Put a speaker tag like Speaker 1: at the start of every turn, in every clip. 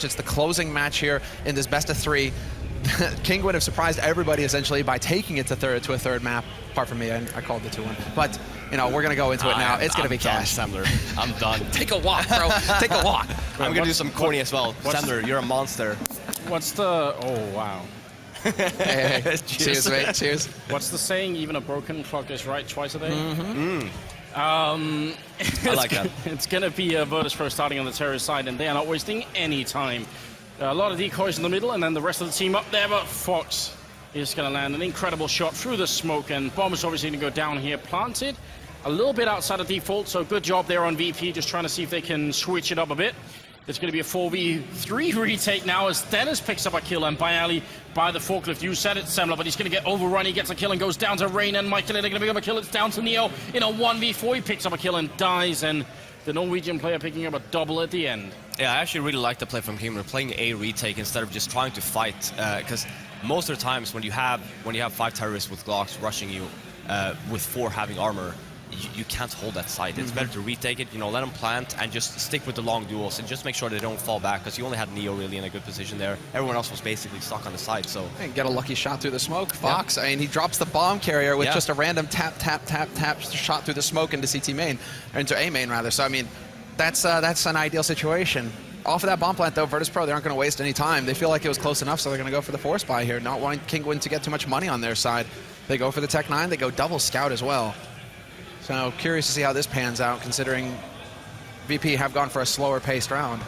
Speaker 1: It's the closing match here in this best of 3. Kinguin have surprised everybody essentially by taking it to a third map. Apart from me, I called the 2-1. But you know, we're gonna go into it now. It's gonna be cash.
Speaker 2: Sandler, I'm done.
Speaker 1: Take a walk, bro. Take a walk.
Speaker 2: I'm gonna do some corny as well. Sandler, you're a monster.
Speaker 3: What's the? Oh wow.
Speaker 1: Hey. Cheers, mate. Cheers.
Speaker 3: What's the saying? Even a broken clock is right twice a day.
Speaker 2: I like that.
Speaker 3: It's gonna be Virtus.Pro starting on the terrorist side, and they are not wasting any time. A lot of decoys in the middle, and then the rest of the team up there, but Fox is going to land an incredible shot through the smoke, and Bomb is obviously going to go down here, planted a little bit outside of default, so good job there on VP, just trying to see if they can switch it up a bit. It's going to be a 4v3 retake now as Dennis picks up a kill, and Bayali by the forklift. You said it, Semler, but he's going to get overrun. He gets a kill and goes down to Rain, and Michael, they're going to pick up a kill. It's down to Neo in a 1v4. He picks up a kill and dies, and the Norwegian player picking up a double at the end.
Speaker 2: Yeah, I actually really like the play from Kinguin. We're playing a retake instead of just trying to fight, because most of the times when you have 5 terrorists with Glocks rushing you, with 4 having armor, you can't hold that site. It's better to retake it, you know, let them plant and just stick with the long duels and just make sure they don't fall back, because you only had Neo really in a good position there. Everyone else was basically stuck on the side, so...
Speaker 1: And get a lucky shot through the smoke. Fox, I mean, he drops the bomb carrier with just a random tap shot through the smoke into CT main, or into A main rather. So, I mean, that's an ideal situation. Off of that bomb plant, though, Virtus.Pro, they aren't going to waste any time. They feel like it was close enough, so they're going to go for the force buy here, not wanting Kinguin to get too much money on their side. They go for the Tech 9. They go double scout as well. So curious to see how this pans out, considering VP have gone for a slower-paced round.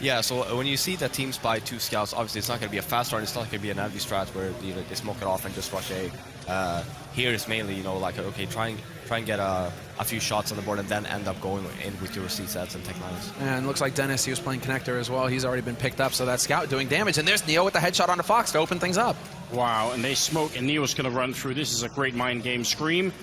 Speaker 2: Yeah, so when you see that teams buy 2 scouts, obviously it's not going to be a fast run. It's not going to be an anti strat where they smoke it off and just rush A. Here it's mainly, you know, like, okay, try and get a few shots on the board and then end up going in with your C-sets and Tech 9s.
Speaker 1: And looks like Dennis, he was playing connector as well. He's already been picked up, so that scout doing damage. And there's Neo with the headshot onto Fox to open things up. Wow,
Speaker 3: and they smoke, and Neo's going to run through. This is a great mind game. Scream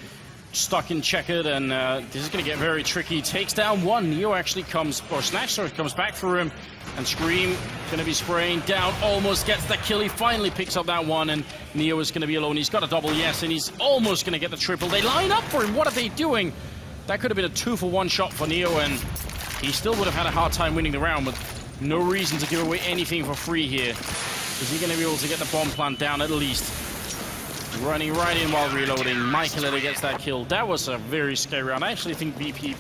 Speaker 3: stuck in checkered, and this is going to get very tricky. Takes down 1. Neo actually comes, or Snatch comes back for him, and Scream going to be spraying down, almost gets the kill. He finally picks up that 1, and Neo is going to be alone. He's got a double, yes, and he's almost going to get the triple. They line up for him. What are they doing? That could have been a 2-for-1 shot for Neo, and he still would have had a hard time winning the round, but no reason to give away anything for free here. Is he going to be able to get the bomb plant down at least? Running right in while reloading. Michael gets that kill. That was a very scary round. I actually think VP,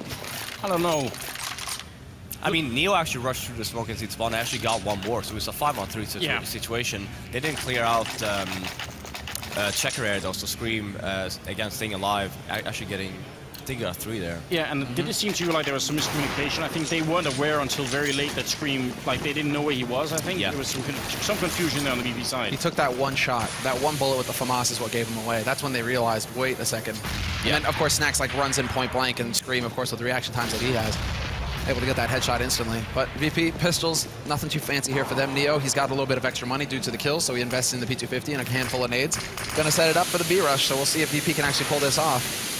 Speaker 3: I don't know.
Speaker 2: I mean, Neo actually rushed through the smoke and spawn and actually got 1 more, so it was a 5-on-3 situation. They didn't clear out checker area though, so Scream, again, staying alive, actually getting, I think, got 3 there.
Speaker 3: Yeah, and did it seem to you like there was some miscommunication? I think they weren't aware until very late that Scream, like, they didn't know where he was, I think. There was some confusion there on the VP side.
Speaker 1: He took that 1 shot. That 1 bullet with the FAMAS is what gave him away. That's when they realized, wait a second. And then, of course, Snacks, like, runs in point blank, and Scream, of course, with the reaction times that he has, able to get that headshot instantly. But VP, pistols, nothing too fancy here for them. Neo, he's got a little bit of extra money due to the kills, so he invests in the P250 and a handful of nades. Gonna set it up for the B-rush, so we'll see if VP can actually pull this off.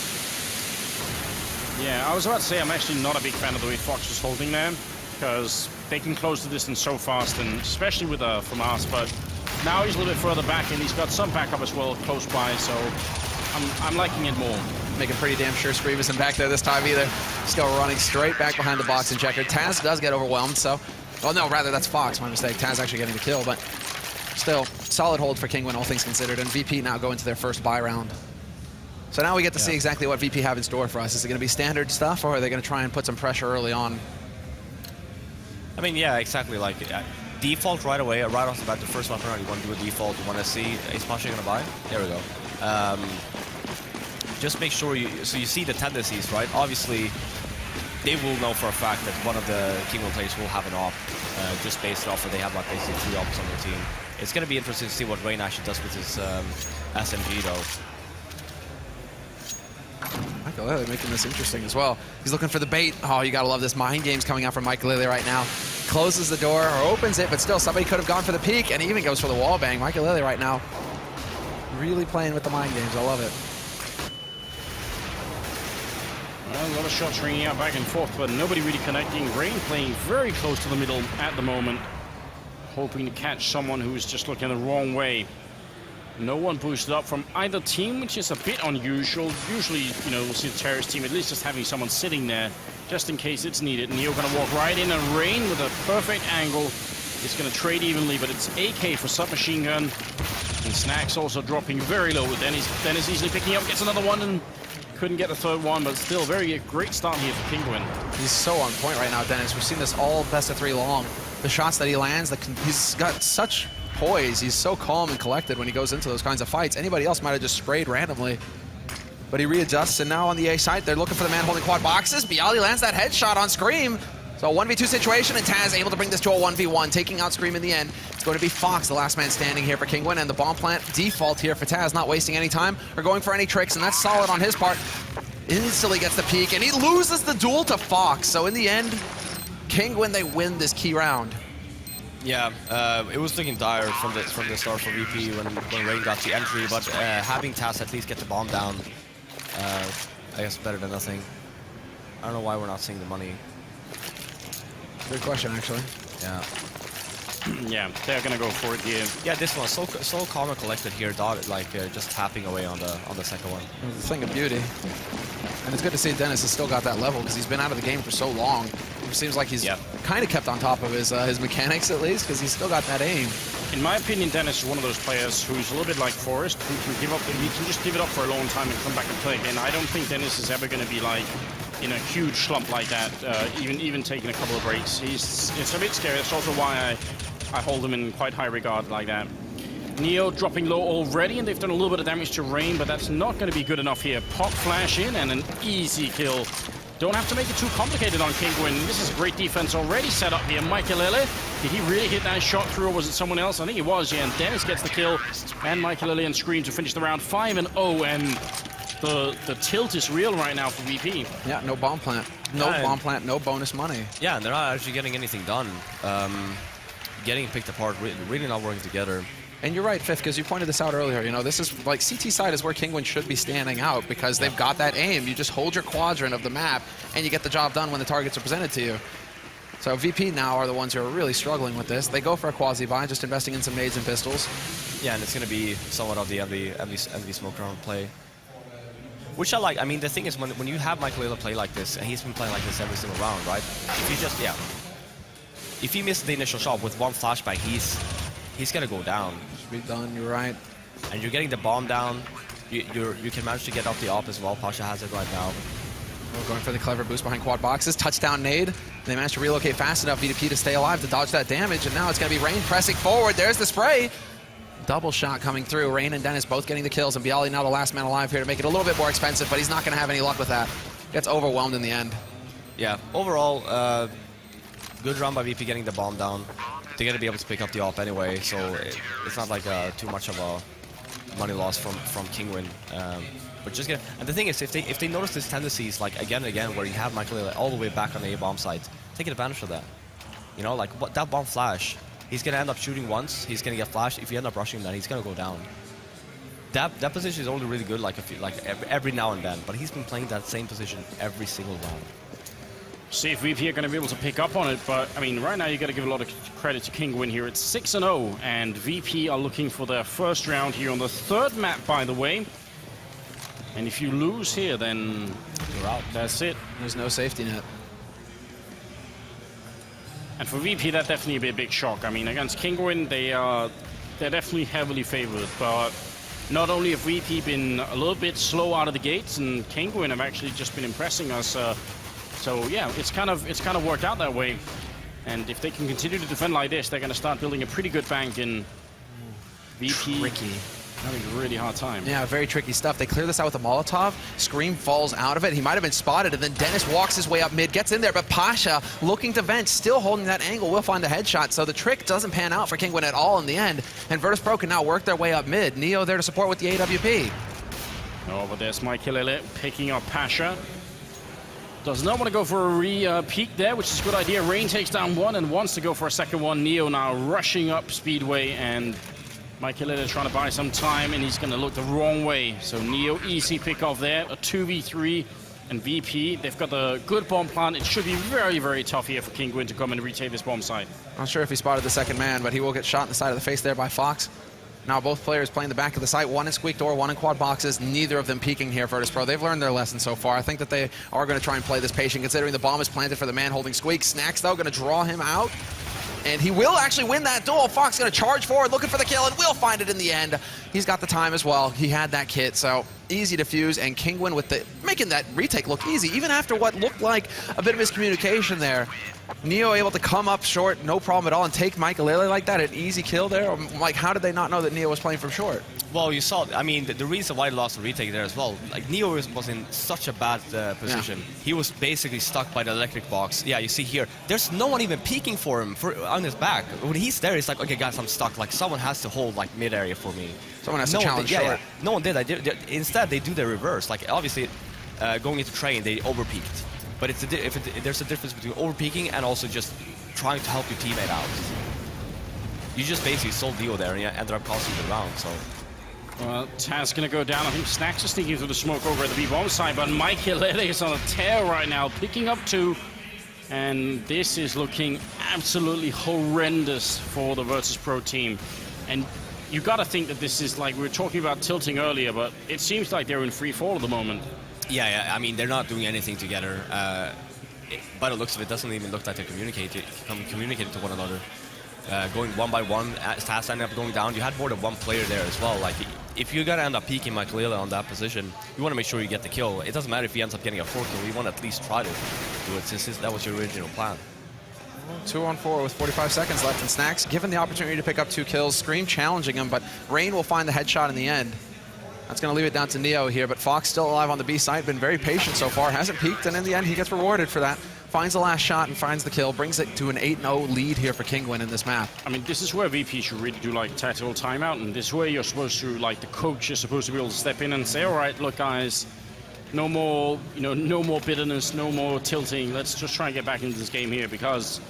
Speaker 3: Yeah, I was about to say I'm actually not a big fan of the way Fox was holding there, because they can close the distance so fast, and especially with FAMAS, but now he's a little bit further back, and he's got some backup as well close by, so I'm liking it more.
Speaker 1: Making pretty damn sure Scream isn't back there this time either. Still running straight back behind the box and checker. Taz does get overwhelmed, so... Oh, no, rather, that's Fox, my mistake. Taz actually getting the kill, but still, solid hold for Kinguin, all things considered, and VP now go into their first buy round. So now we get to see exactly what VP have in store for us. Is it going to be standard stuff, or are they going to try and put some pressure early on?
Speaker 2: I mean, yeah, exactly. Like, default right away, right off the bat, the first weapon round, you want to do a default. You want to see, is Pasha going to buy? There we go. Just make sure so you see the tendencies, right? Obviously, they will know for a fact that one of the Kinguin players will have an op, just based off that they have like basically 3 ops on their team. It's going to be interesting to see what Rain actually does with his SMG though.
Speaker 1: Michael Lily making this interesting as well. He's looking for the bait. Oh, you gotta love this mind games coming out from Michael Lily right now. Closes the door or opens it, but still somebody could have gone for the peek, and he even goes for the wall bang. Michael Lily right now really playing with the mind games. I love it.
Speaker 3: Well, a lot of shots ringing out back and forth, but nobody really connecting. Rain playing very close to the middle at the moment, hoping to catch someone who's just looking the wrong way. No one boosted up from either team, which is a bit unusual. Usually, you know, we'll see the Terrorist team at least just having someone sitting there just in case it's needed. Neo gonna walk right in, and Rain with a perfect angle. It's gonna trade evenly, but it's AK for submachine gun. And Snacks also dropping very low with Dennis. Dennis easily picking up, gets another one, and couldn't get the third one, but still very great start here for Kinguin.
Speaker 1: He's so on point right now, Dennis. We've seen this all best of 3 long. The shots that he lands, he's got such poise. He's so calm and collected when he goes into those kinds of fights. Anybody else might have just sprayed randomly. But he readjusts, and now on the A side, they're looking for the man holding quad boxes. Bialy lands that headshot on Scream. So a 1v2 situation, and Taz able to bring this to a 1v1, taking out Scream in the end. It's going to be Fox, the last man standing here for Kinguin, and the bomb plant default here for Taz, not wasting any time or going for any tricks, and that's solid on his part. Instantly gets the peek, and he loses the duel to Fox. So in the end, Kinguin, they win this key round.
Speaker 2: Yeah, it was looking dire from the start for VP when Rain got the entry, but having Taz at least get the bomb down, I guess better than nothing. I don't know why we're not seeing the money.
Speaker 1: Good question, actually.
Speaker 2: Yeah.
Speaker 3: Yeah, they're gonna go for it here.
Speaker 2: Yeah, this one so calm and collected here, just tapping away on the second one.
Speaker 1: It's a thing of beauty. And it's good to see Dennis has still got that level because he's been out of the game for so long. It seems like he's kind of kept on top of his mechanics at least, because he's still got that aim.
Speaker 3: In my opinion, Dennis is one of those players who's a little bit like Forrest, who can give up. He can just give it up for a long time and come back and play again. I don't think Dennis is ever going to be like in a huge slump like that, even taking a couple of breaks. It's a bit scary. That's also why I hold him in quite high regard like that. Neo dropping low already, and they've done a little bit of damage to Rain, but that's not going to be good enough here. Pop flash in, and an easy kill. Don't have to make it too complicated on Kinguin. This is great defense already set up here. Michaelele, did he really hit that shot through, or was it someone else? I think it was, yeah, and Dennis gets the kill, and Michaelele and Scream to finish the round 5-0, and the tilt is real right now for VP.
Speaker 1: Yeah, no bomb plant. No bomb plant, no bonus money.
Speaker 2: Yeah, and they're not actually getting anything done. Getting picked apart, really not working together.
Speaker 1: And you're right, Fifth, because you pointed this out earlier. You know, this is like CT side is where Kinguin should be standing out because they've got that aim. You just hold your quadrant of the map and you get the job done when the targets are presented to you. So VP now are the ones who are really struggling with this. They go for a quasi-buy, just investing in some nades and pistols.
Speaker 2: Yeah, and it's going to be somewhat of the MV smoke round play. Which I like. I mean, the thing is, when you have Michaelele play like this, and he's been playing like this every single round, right? If you just, if he misses the initial shot with one flashbang, he's gonna go down.
Speaker 1: Should be done, you're right.
Speaker 2: And you're getting the bomb down. You can manage to get off the op as well. Pasha has it right now.
Speaker 1: We're going for the clever boost behind quad boxes. Touchdown nade. They managed to relocate fast enough, VP to stay alive to dodge that damage, and now it's gonna be Rain pressing forward. There's the spray. Double shot coming through. Rain and Dennis both getting the kills, and Bialy now the last man alive here to make it a little bit more expensive, but he's not gonna have any luck with that. Gets overwhelmed in the end.
Speaker 2: Yeah, overall, good round by VP getting the bomb down. They're going to be able to pick up the op anyway, so it's not like too much of a money loss from Kinguin. But just get, and the thing is, if they notice these tendencies, like again and again, where you have Michaelele all the way back on the A-bomb side, take advantage of that. You know, like that bomb flash, he's going to end up shooting once, he's going to get flashed. If you end up rushing that, he's going to go down. That position is only really good like every now and then, but he's been playing that same position every single round.
Speaker 3: See if VP are going to be able to pick up on it, but I mean, right now you got to give a lot of credit to Kinguin here. It's 6-0, and VP are looking for their first round here on the third map, by the way. And if you lose here, then you're out. That's it.
Speaker 1: There's no safety net.
Speaker 3: And for VP, that definitely be a big shock. I mean, against Kinguin, they're definitely heavily favored, but not only have VP been a little bit slow out of the gates, and Kinguin have actually just been impressing us. So yeah, it's kind of worked out that way, and if they can continue to defend like this, they're going to start building a pretty good bank in VP.
Speaker 1: Tricky.
Speaker 3: Having a really hard time.
Speaker 1: Yeah, very tricky stuff. They clear this out with a Molotov. Scream falls out of it. He might have been spotted, and then Dennis walks his way up mid, gets in there, but Pasha, looking to vent, still holding that angle, will find the headshot. So the trick doesn't pan out for Kinguin at all in the end, and Virtus.Pro can now work their way up mid. Neo there to support with the AWP.
Speaker 3: Oh, but there's Michaelele picking up Pasha. Does not want to go for a re-peek there, which is a good idea. Rain takes down one and wants to go for a second one. Neo now rushing up Speedway, and Michaelele trying to buy some time, and he's going to look the wrong way. So Neo, easy pick off there. A 2v3, and VP, they've got a good bomb plant. It should be very, very tough here for Kinguin to come and retake this bomb site.
Speaker 1: Not sure if he spotted the second man, but he will get shot in the side of the face there by Fox. Now both players playing the back of the site, one in squeak door, one in quad boxes, neither of them peeking here, Virtus.Pro. They've learned their lesson so far. I think that they are going to try and play this patient, considering the bomb is planted for the man holding squeak. Snax, though, going to draw him out. And he will actually win that duel. Fox going to charge forward, looking for the kill, and will find it in the end. He's got the time as well. He had that kit, so easy to fuse. And Kinguin with the making that retake look easy, even after what looked like a bit of miscommunication there. Neo able to come up short, no problem at all, and take Michaelele like that, an easy kill there. Like, how did they not know that Neo was playing from short?
Speaker 2: Well, you saw, I mean, the reason why he lost the retake there as well, like, Neo was in such a bad position. Yeah. He was basically stuck by the electric box. Yeah, you see here, there's no one even peeking for him on his back. When he's there, it's like, okay, guys, I'm stuck. Like, someone has to hold, like, mid-area for me.
Speaker 1: Someone has to challenge short.
Speaker 2: Yeah. No one did. Instead, they do the reverse. Like, obviously, going into train, they over-peaked. But there's a difference between over-peaking and also just trying to help your teammate out. You just basically sold Neo there and you ended up costing the round, so...
Speaker 3: Well, Taz going to go down. I think Snax is sneaking through the smoke over at the B-bomb side, but Michaelele is on a tear right now, picking up 2. And this is looking absolutely horrendous for the Virtus.Pro team. And you got to think that this is like, we were talking about tilting earlier, but it seems like they're in free fall at the moment.
Speaker 2: Yeah, I mean, they're not doing anything together. By the looks of it, doesn't even look like they're communicating to one another. Going one by one, as Taz ended up going down, you had more than one player there as well. Like, if you're gonna end up peeking Michaelele on that position, you want to make sure you get the kill. It doesn't matter if he ends up getting a 4 kill, you want to at least try to do it, since that was your original plan.
Speaker 1: 2-on-4 with 45 seconds left, and Snax given the opportunity to pick up 2 kills. Scream challenging him, but Rain will find the headshot in the end. That's going to leave it down to Neo here, but Fox still alive on the B side, been very patient so far, hasn't peeked, and in the end he gets rewarded for that. Finds the last shot and finds the kill, brings it to an 8-0 lead here for Kinguin in this map.
Speaker 3: I mean, this is where VP should really do like tactical timeout, and this is where you're supposed to, like, the coach is supposed to be able to step in and say, all right, look guys, no more, no more bitterness, no more tilting, let's just try and get back into this game here, because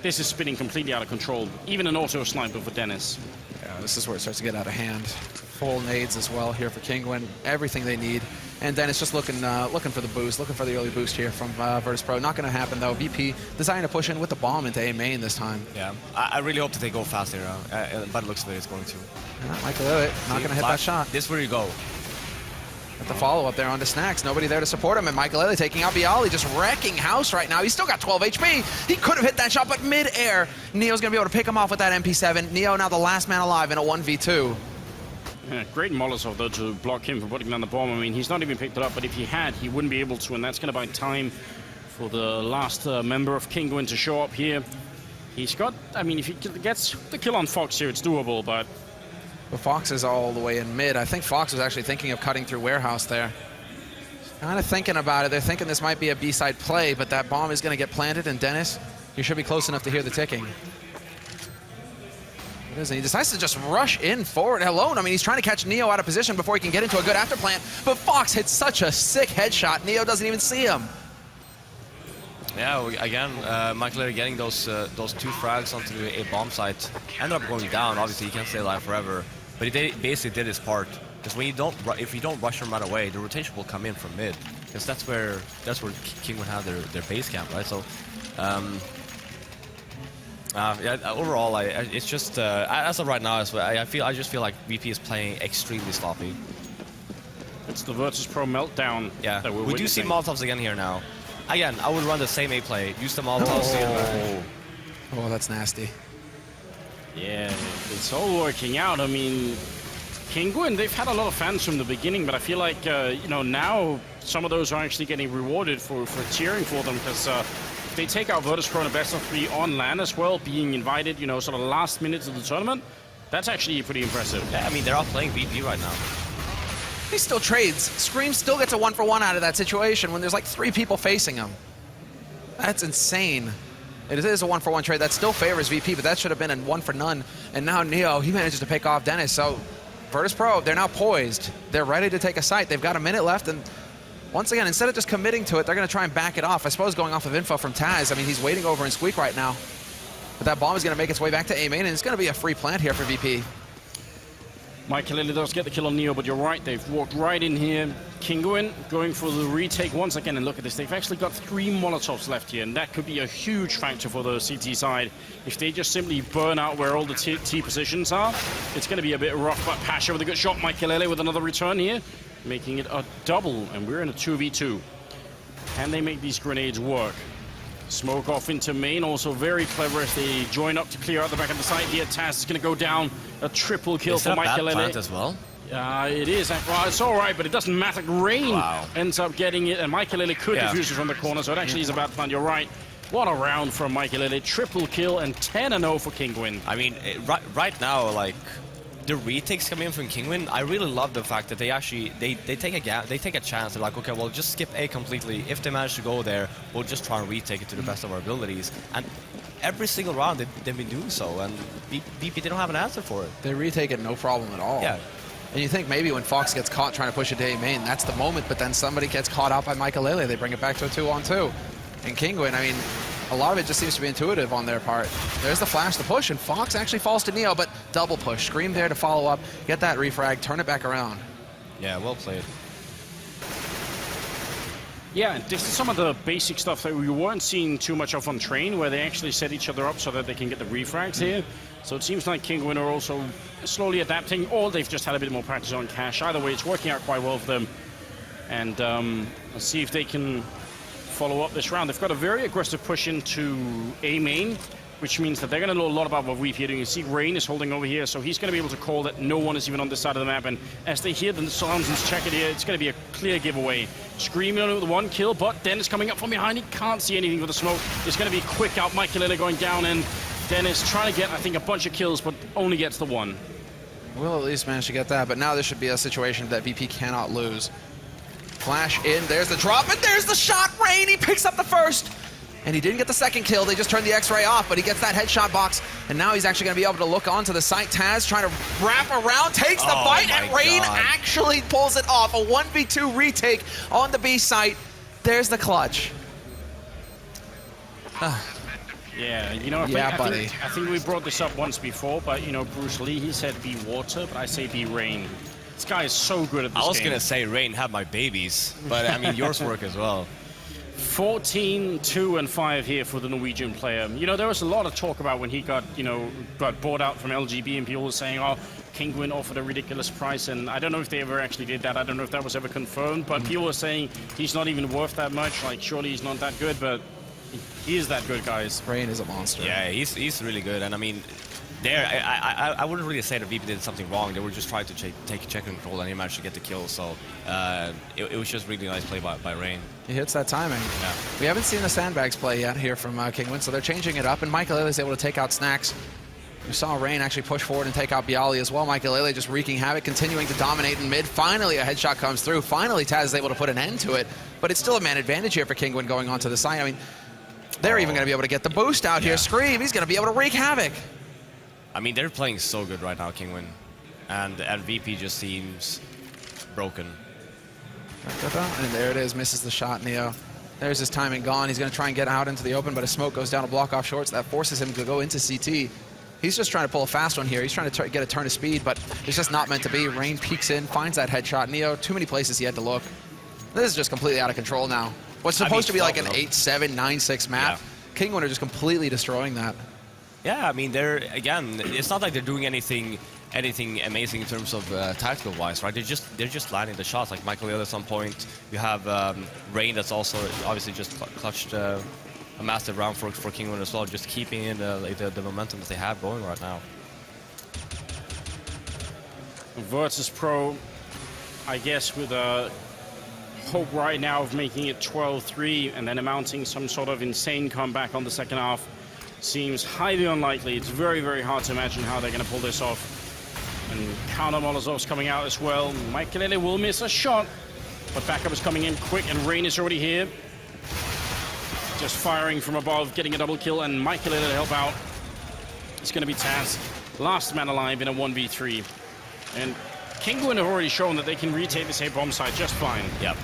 Speaker 3: this is spinning completely out of control. Even an auto sniper for Dennis.
Speaker 1: Yeah, this is where it starts to get out of hand. Full nades as well here for Kinguin, everything they need. And Dennis just looking for the boost, looking for the early boost here from Virtus.Pro. Not going to happen though. VP deciding to push in with the bomb into A main this time.
Speaker 2: Yeah, I really hope that they go fast here. But it looks like it's going to.
Speaker 1: Yeah, Michaelele not going to hit that shot.
Speaker 2: This is where you go.
Speaker 1: At the follow-up there onto Snax. Nobody there to support him, and Michaelele taking out Bialy, just wrecking house right now. He's still got 12 HP. He could have hit that shot, but mid-air, Neo's going to be able to pick him off with that MP7. Neo now the last man alive in a 1v2.
Speaker 3: Yeah, great Molotov, though, to block him for putting down the bomb. I mean, he's not even picked it up, but if he had, he wouldn't be able to, and that's going to buy time for the last member of Kinguin to show up here. He's got, I mean, if he gets the kill on Fox here, it's doable, but...
Speaker 1: But Fox is all the way in mid. I think Fox was actually thinking of cutting through warehouse there. Kind of thinking about it. They're thinking this might be a B-side play, but that bomb is going to get planted, and Dennis, you should be close enough to hear the ticking. He decides to just rush in forward alone. I mean, he's trying to catch Neo out of position before he can get into a good afterplant, but Fox hits such a sick headshot, Neo doesn't even see him.
Speaker 2: Yeah, again, Michaelele getting those 2 frags onto a bomb site. Ended up going down. Obviously, he can't stay alive forever, but he basically did his part. Because when if you don't rush him right away, the rotation will come in from mid. Because that's where Kinguin have their base camp, right? So, yeah, overall, it's just as of right now, I just feel like VP is playing extremely sloppy.
Speaker 3: It's the Virtus.Pro meltdown.
Speaker 2: Yeah, that we do see Molotovs again here now. Again, I would run the same A play. Use the Molotovs.
Speaker 1: Oh, that's nasty.
Speaker 3: Yeah, it's all working out. I mean, Kinguin, they've had a lot of fans from the beginning, but I feel like, now some of those are actually getting rewarded for cheering for them, because if they take out Virtus.Pro in a best-of-3 on LAN as well, being invited, sort of last minutes of the tournament, that's actually pretty impressive.
Speaker 2: Yeah, I mean, they're all playing VP right now.
Speaker 1: He still trades. Scream still gets a 1-for-1 out of that situation when there's like 3 people facing him. That's insane. It is a 1-for-1 trade. That still favors VP, but that should have been a 1-for-none. And now Neo, he manages to pick off Dennis. So Virtus.Pro, they're now poised. They're ready to take a site. They've got a minute left, and once again, instead of just committing to it, they're going to try and back it off. I suppose going off of info from Taz, I mean, he's waiting over in Squeak right now. But that bomb is going to make its way back to A main, and it's going to be a free plant here for VP.
Speaker 3: Michael does get the kill on Neo, but you're right, they've walked right in here. Kinguin going for the retake once again, and look at this, they've actually got 3 Molotovs left here, and that could be a huge factor for the CT side. If they just simply burn out where all the T positions are, it's going to be a bit rough, but Pasha with a good shot, Michael with another return here, making it a double, and we're in a 2v2. Can they make these grenades work? Smoke off into main, also very clever as they join up to clear out the back of the site here. Taz is going to go down, a triple kill for Michael
Speaker 2: as well.
Speaker 3: It is. Well, it's all right, but it doesn't matter. Rain ends up getting it, and Michael could defuse it from the corner, so it actually is a bad plan. You're right. What a round from Michael triple kill and 10-0 for Kinguin.
Speaker 2: I mean, right now, like, the retakes coming in from Kinguin, I really love the fact that they actually they take a chance. They're like, okay, well, just skip A completely. If they manage to go there, we'll just try and retake it to the best of our abilities. And every single round they've been doing so, and VP they don't have an answer for it.
Speaker 1: They retake it no problem at all.
Speaker 2: Yeah.
Speaker 1: And you think maybe when Fox gets caught trying to push it to A main, that's the moment. But then somebody gets caught out by Michael. They bring it back to a 2-on-2. And Kinguin, I mean, a lot of it just seems to be intuitive on their part. There's the flash, the push, and Fox actually falls to Neo, but double push. Scream there to follow up, get that refrag, turn it back around.
Speaker 2: Yeah, well played.
Speaker 3: Yeah, this is some of the basic stuff that we weren't seeing too much of on Train, where they actually set each other up so that they can get the refrags here. So it seems like Kinguin are also slowly adapting, or they've just had a bit more practice on Cash. Either way, it's working out quite well for them. And let's see if they can follow up this round. They've got a very aggressive push into A main, which means that they're going to know a lot about what we're doing. You see Rain is holding over here, so he's going to be able to call that no one is even on this side of the map. And as they hear the sounds and check it here, it's going to be a clear giveaway. Screaming on it with 1 kill, but Dennis coming up from behind. He can't see anything with the smoke. It's going to be quick out. Michael going down, and Dennis trying to get, I think, a bunch of kills, but only gets the 1.
Speaker 1: We'll at least manage to get that, but now this should be a situation that VP cannot lose. Flash in, there's the drop, and there's the shot. Rain, he picks up the first. And he didn't get the second kill. They just turned the X-ray off, but he gets that headshot box. And now he's actually going to be able to look onto the site. Taz trying to wrap around, takes the bite, and Rain actually pulls it off. A 1v2 retake on the B site. There's the clutch.
Speaker 3: Yeah, you know, I think we brought this up once before, but, you know, Bruce Lee, he said be water, but I say be rain. This guy is so good at this game.
Speaker 2: I was going to say Rain had my babies, but I mean, yours work as well.
Speaker 3: 14, 2, and 5 here for the Norwegian player. You know, there was a lot of talk about when he got bought out from LGB, and people were saying, oh, Kinguin offered a ridiculous price, and I don't know if they ever actually did that. I don't know if that was ever confirmed, but people were saying he's not even worth that much. Like, surely he's not that good, but he is that good, guys.
Speaker 1: Rain is a monster.
Speaker 2: Yeah, he's really good, and I mean, I wouldn't really say that VP did something wrong. They were just trying to take check control, and he managed to get the kill. So it was just really nice play by Rain.
Speaker 1: He hits that timing.
Speaker 2: Yeah.
Speaker 1: We haven't seen the sandbags play yet here from Kinguin, so they're changing it up. And Michael is able to take out Snacks. We saw Rain actually push forward and take out Bialy as well. Michael just wreaking havoc, continuing to dominate in mid. Finally, a headshot comes through. Finally, Taz is able to put an end to it. But it's still a man advantage here for Kinguin going onto the side. I mean, they're even going to be able to get the boost out here. Scream, he's going to be able to wreak havoc.
Speaker 2: I mean, they're playing so good right now, Kinguin. And VP just seems broken.
Speaker 1: And there it is, misses the shot, Neo. There's his timing gone. He's going to try and get out into the open, but a smoke goes down to block off shorts. That forces him to go into CT. He's just trying to pull a fast one here. He's trying to get a turn of speed, but it's just not meant to be. Rain peeks in, finds that headshot. Neo, too many places he had to look. This is just completely out of control now. What's supposed to be like an 8-7, 9-6 map, Kinguin are just completely destroying that.
Speaker 2: Yeah, I mean, it's not like they're doing anything amazing in terms of tactical wise, right? They're just landing the shots. Like Michael at some point, you have Rain that's also obviously just clutched a massive round for Kinguin as well, just keeping in the momentum that they have going right now.
Speaker 3: Virtus.Pro, I guess, with a hope right now of making it 12-3 and then mounting some sort of insane comeback on the second half. Seems highly unlikely. It's very, very hard to imagine how they're going to pull this off. And counter Molotovs coming out as well. Michael will miss a shot, but backup is coming in quick, and Rain is already here. Just firing from above, getting a double kill, and Michael to help out. It's going to be Taz, last man alive in a 1v3. And Kinguin have already shown that they can retake this A bomb site just fine.
Speaker 2: Yep.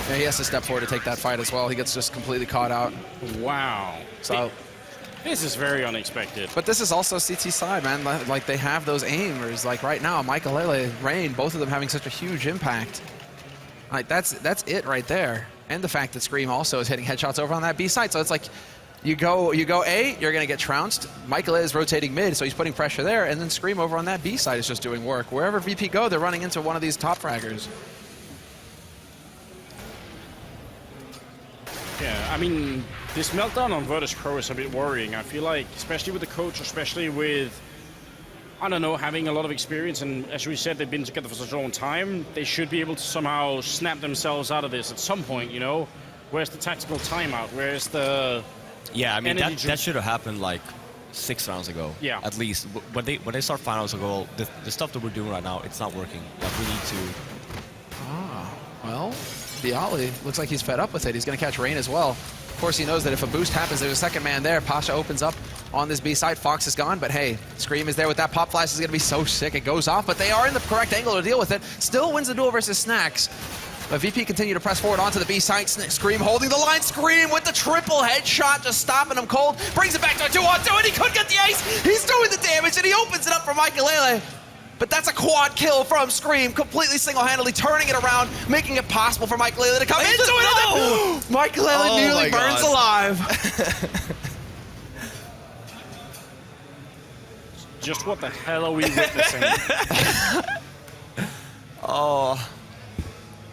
Speaker 1: Yeah, he has to step forward to take that fight as well. He gets just completely caught out.
Speaker 3: Wow.
Speaker 1: So
Speaker 3: This is very unexpected.
Speaker 1: But this is also CT side, man. Like, they have those aimers. Like, right now, Michael Rain, both of them having such a huge impact. Like, that's it right there. And the fact that Scream also is hitting headshots over on that B side. So it's like, you go A, you're going to get trounced. Michael is rotating mid, so he's putting pressure there. And then Scream over on that B side is just doing work. Wherever VP go, they're running into one of these top fraggers.
Speaker 3: Yeah, I mean, this meltdown on Virtus.Pro is a bit worrying. I feel like, especially with the coach, especially with, I don't know, having a lot of experience, and as we said, they've been together for such a long time, they should be able to somehow snap themselves out of this at some point, you know? Where's the tactical timeout? Where's the...
Speaker 2: Yeah, I mean, that should have happened like 6 rounds ago. Yeah. At least. When they start finals ago, the stuff that we're doing right now, it's not working. Like, we need to...
Speaker 1: Ah, well... Bialy looks like he's fed up with it. He's going to catch Rain as well. Of course, he knows that if a boost happens, there's a second man there. Pasha opens up on this B side. Fox is gone, but hey, Scream is there with that pop flash. Is going to be so sick. It goes off, but they are in the correct angle to deal with it. Still wins the duel versus Snacks. But VP continue to press forward onto the B side. Scream holding the line. Scream with the triple headshot, just stopping him cold. Brings it back to a 2-on-2, and he could get the ace. He's doing the damage, and he opens it up for Michael. But that's a quad kill from Scream, completely single-handedly turning it around, making it possible for Michael to come into it. Michael nearly burns alive.
Speaker 3: Just what the hell are we witnessing?
Speaker 2: Oh.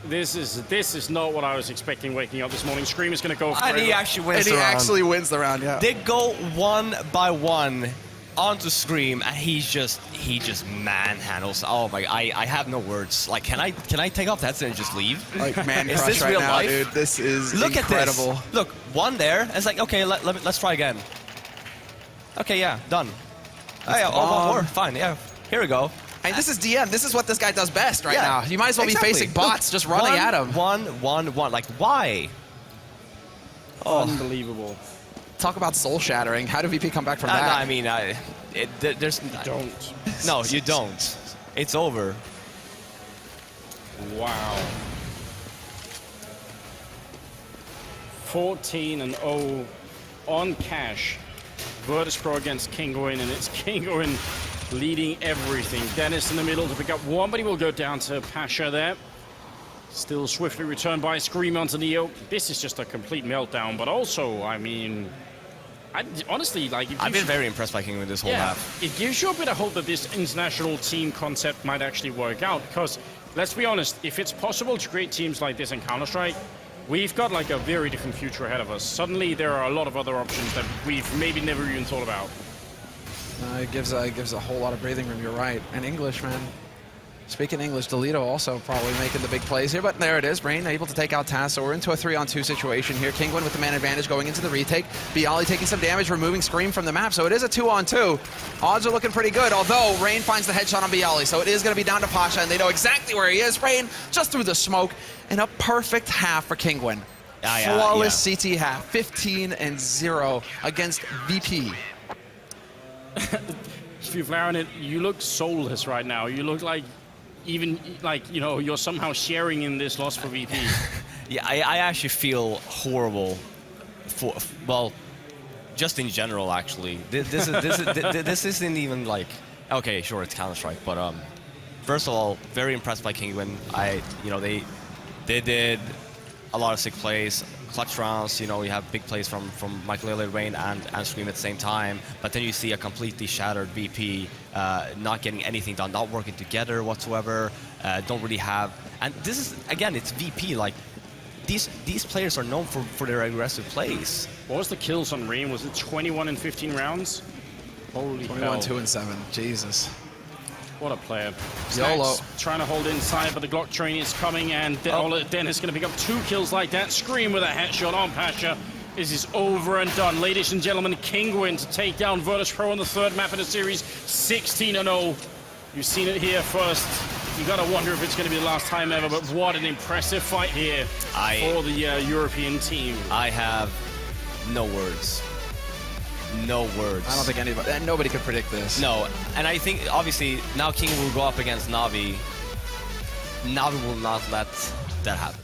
Speaker 3: This is not what I was expecting waking up this morning. Scream is going to go for it.
Speaker 2: And he actually wins the round.
Speaker 1: Actually wins the round, yeah.
Speaker 2: They go 1 by 1 onto Scream, and he just manhandles. Oh my! I have no words. Like, can I take off that and just leave?
Speaker 1: Like, man,
Speaker 2: is this
Speaker 1: right
Speaker 2: real
Speaker 1: now,
Speaker 2: life?
Speaker 1: dude? This is
Speaker 2: Look
Speaker 1: incredible.
Speaker 2: at this. Look, 1 there. It's like, okay, let's try again. Okay, yeah, done. Oh, yeah, 1 more. Fine. Yeah, here we go.
Speaker 1: And this is DM. This is what this guy does best right now. You might as well be facing bots, just running at him.
Speaker 2: 1. Like, why?
Speaker 3: Oh. Unbelievable.
Speaker 1: Talk about soul shattering. How did VP come back from that?
Speaker 2: No, I mean, there's...
Speaker 3: Don't.
Speaker 2: No, you don't. It's over.
Speaker 3: Wow. 14-0 on cash. Virtus.Pro against Kinguin, and it's Kinguin leading everything. Dennis in the middle to pick up 1, but he will go down to Pasha there. Still swiftly returned by Scream onto Neo. This is just a complete meltdown, but also, I mean... honestly, like...
Speaker 2: I've been very impressed by Kinguin this whole half.
Speaker 3: It gives you a bit of hope that this international team concept might actually work out, because, let's be honest, if it's possible to create teams like this in Counter-Strike, we've got like a very different future ahead of us. Suddenly, there are a lot of other options that we've maybe never even thought about.
Speaker 1: It gives a whole lot of breathing room, you're right. And English, man. Speaking English, Delito also probably making the big plays here, but there it is. Rain able to take out Taz, so we're into a 3-on-2 situation here. Kinguin with the man advantage going into the retake. Bialy taking some damage, removing Scream from the map, so it is a 2-on-2. Odds are looking pretty good, although Rain finds the headshot on Bialy, so it is going to be down to Pasha, and they know exactly where he is. Rain just through the smoke, and a perfect half for Kinguin. Flawless CT half, 15-0 against VP.
Speaker 3: Flaren, you look soulless right now. You look like... even, like, you know, you're somehow sharing in this loss for VP.
Speaker 2: Yeah, I actually feel horrible for, well, just in general, actually. This isn't even like, okay, sure, it's Counter-Strike, but first of all, very impressed by Kinguin. You know, they did a lot of sick plays, clutch rounds. You know, you have big plays from Michael, Rain, and Scream at the same time. But then you see a completely shattered VP, not getting anything done, not working together whatsoever. Don't really have. And this is, again, it's VP. Like, these players are known for their aggressive plays.
Speaker 3: What was the kills on Ream? Was it 21 in 15 rounds? Holy
Speaker 1: 21, 2 and 7. Jesus.
Speaker 3: What a player.
Speaker 1: YOLO.
Speaker 3: Snacks trying to hold inside, but the Glock train is coming, and Dennis going to pick up 2 kills like that. Scream with a headshot on Pasha. This is over and done. Ladies and gentlemen, Kinguin to take down Virtus.Pro on the 3rd map of the series, 16-0. You've seen it here first. You got to wonder if it's going to be the last time ever, but what an impressive fight here for the European team.
Speaker 2: I have no words. No words.
Speaker 1: I don't think nobody could predict this.
Speaker 2: No, and I think obviously now King will go up against Navi. Navi will not let that happen.